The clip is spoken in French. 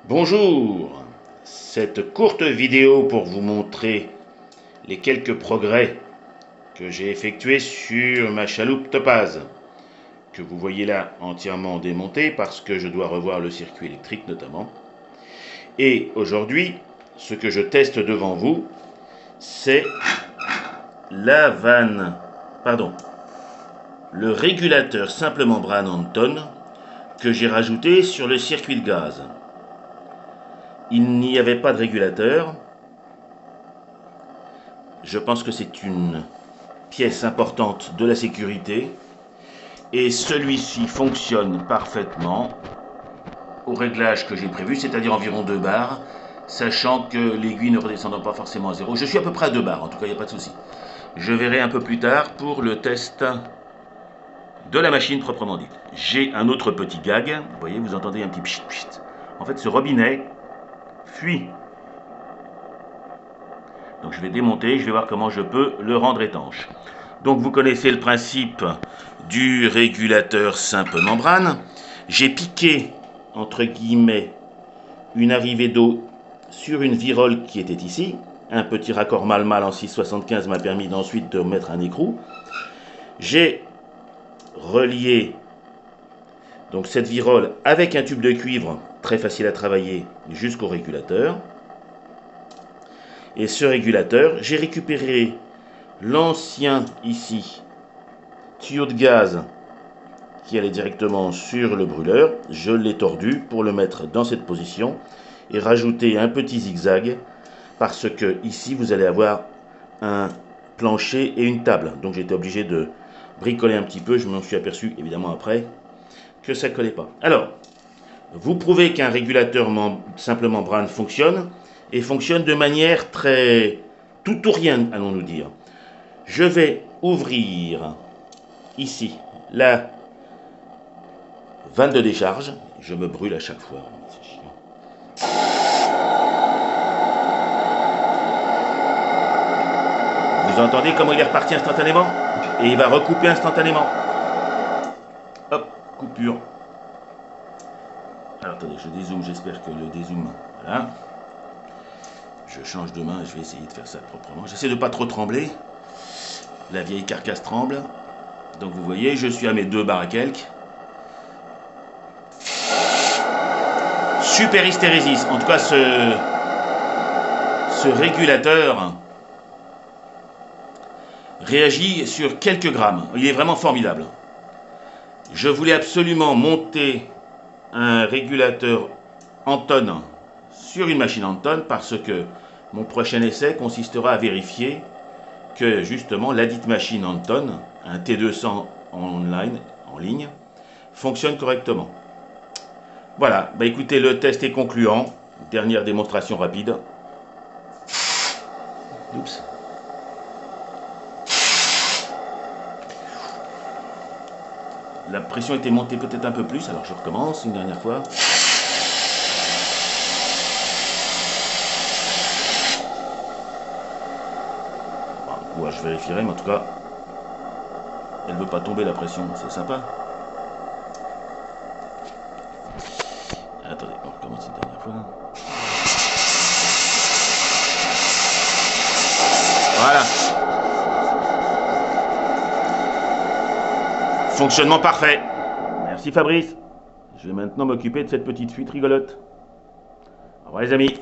Bonjour, cette courte vidéo pour vous montrer les quelques progrès que j'ai effectués sur ma chaloupe Topaz, que vous voyez là entièrement démontée parce que je dois revoir le circuit électrique notamment. Et aujourd'hui, ce que je teste devant vous, c'est le régulateur simple membrane Anton que j'ai rajouté sur le circuit de gaz. Il n'y avait pas de régulateur. Je pense que c'est une pièce importante de la sécurité. Et celui-ci fonctionne parfaitement au réglage que j'ai prévu, c'est-à-dire environ 2 bars, sachant que l'aiguille ne redescendant pas forcément à 0. Je suis à peu près à 2 bars, en tout cas il n'y a pas de souci. Je verrai un peu plus tard pour le test de la machine proprement dite. J'ai un autre petit gag, vous voyez, vous entendez un petit pchit pchit. En fait, ce robinet fuit. Donc je vais démonter, je vais voir comment je peux le rendre étanche. Donc vous connaissez le principe du régulateur simple membrane. J'ai piqué, entre guillemets, une arrivée d'eau sur une virole qui était ici. Un petit raccord mal en 6,75 m'a permis d'ensuite de mettre un écrou. J'ai relié donc cette virole avec un tube de cuivre très facile à travailler jusqu'au régulateur. Et ce régulateur, j'ai récupéré l'ancien ici tuyau de gaz qui allait directement sur le brûleur. Je l'ai tordu pour le mettre dans cette position et rajouter un petit zigzag parce que ici vous allez avoir un plancher et une table. Donc j'ai été obligé de bricoler un petit peu. Je m'en suis aperçu évidemment après que ça ne collait pas. Alors, vous prouvez qu'un régulateur simple membrane fonctionne et fonctionne de manière très tout ou rien, allons-nous dire. Je vais ouvrir ici la vanne de décharge. Je me brûle à chaque fois. C'est chiant. Vous entendez comment il est reparti instantanément? Et il va recouper instantanément. Hop, coupure. Alors attendez, je dézoome, j'espère que le dézoom, voilà. Je change de main, je vais essayer de faire ça proprement. J'essaie de ne pas trop trembler. La vieille carcasse tremble. Donc vous voyez, je suis à mes 2 bars à quelques. Super hystérésis. En tout cas, ce régulateur réagit sur quelques grammes. Il est vraiment formidable. Je voulais absolument monter un régulateur Anton sur une machine Anton parce que mon prochain essai consistera à vérifier que justement la dite machine Anton, un T200 en ligne, fonctionne correctement. Voilà, bah écoutez, le test est concluant. Dernière démonstration rapide. Oups. La pression était montée peut-être un peu plus, alors je recommence une dernière fois. Bon, ouais, je vérifierai, mais en tout cas, elle ne veut pas tomber la pression, c'est sympa. Attendez, on recommence une dernière fois. Voilà. Fonctionnement parfait. Merci Fabrice. Je vais maintenant m'occuper de cette petite fuite rigolote. Au revoir les amis.